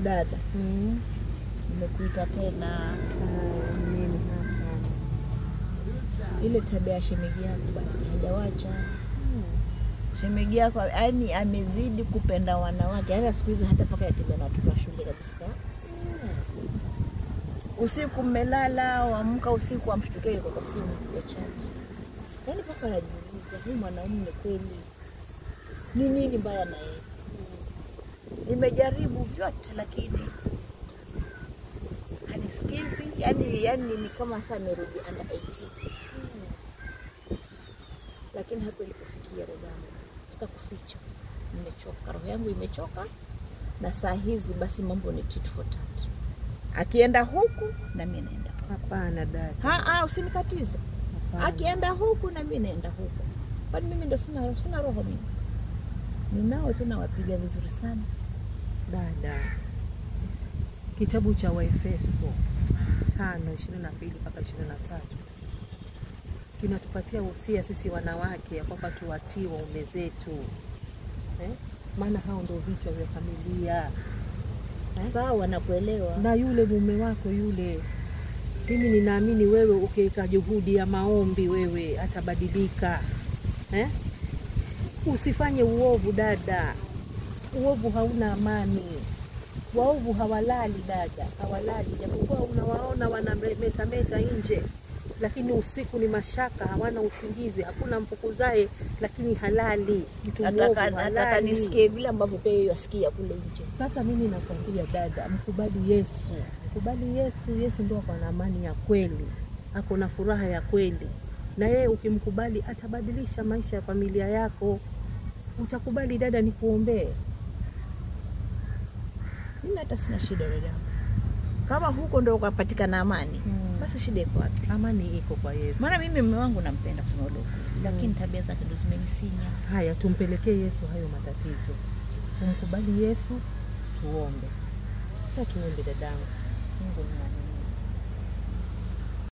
Dada. Nimekuita tena. Mimi hapa. Ile tabia ya shemeji yako basi hajawacha. Shemeji yako yani amezidi kupenda wanawake. Yaani siku hizi hata paka yatembea na watoto wa shule kabisa. Usiku mmelala, waamka usiku amshtukie yuko kwa simu ya chat. Yaani paka anajiuliza, huyu mwanaume kweli ni nini mbaya na yeye? Nimejaribu vyote lakini hanisikizi. Yaani ni kama sasa amerudi under 18. Lakini hapo ilipofikia dadangu, sitakuficha. Nimechoka, roho yangu imechoka na saa hizi basi mambo ni tit for tat. Akienda huku na mimi naenda. Hapana dada. Usinikatize. Akienda huku na mimi naenda huku. Kwani mimi ndo sina roho mimi. Ninao tena wapiga vizuri sana. Dada. Kitabu cha Waefeso 5:22 mpaka 23 kinatupatia usia sisi wanawake ya kwamba tuwatii waume zetu. Maana hao ndio vichwa vya familia. Sawa, nakuelewa. Na yule mume wako yule, mimi ninaamini wewe ukiweka juhudi ya maombi wewe atabadilika. Usifanye uovu dada. Uovu hauna amani. Waovu hawalali dada, hawalali. Japokuwa unawaona wanameta nje, lakini usiku ni mashaka, hawana usingizi, hakuna mfukuzae lakini halali. Mtu nataka nisikie vile ambavyo pia yasikia kule nje. Sasa mimi nakwambia dada, mkubali Yesu. Mkubali Yesu. Yesu ndio ana amani ya kweli. Ako na furaha ya kweli. Na yeye ukimkubali atabadilisha maisha ya familia yako. Utakubali dada, nikuombee. Mimi hata sina shida dada. Kama huko ndio ukapatikana amani, basi shida iko wapi? Amani iko kwa Yesu. Maana mimi mume wangu nampenda kusema ukweli, lakini tabia zake ndo zimenisinya. Haya, tumpelekee Yesu hayo matatizo. Umkubali Yesu, tuombe. Acha tuombe dadangu. Mungu ni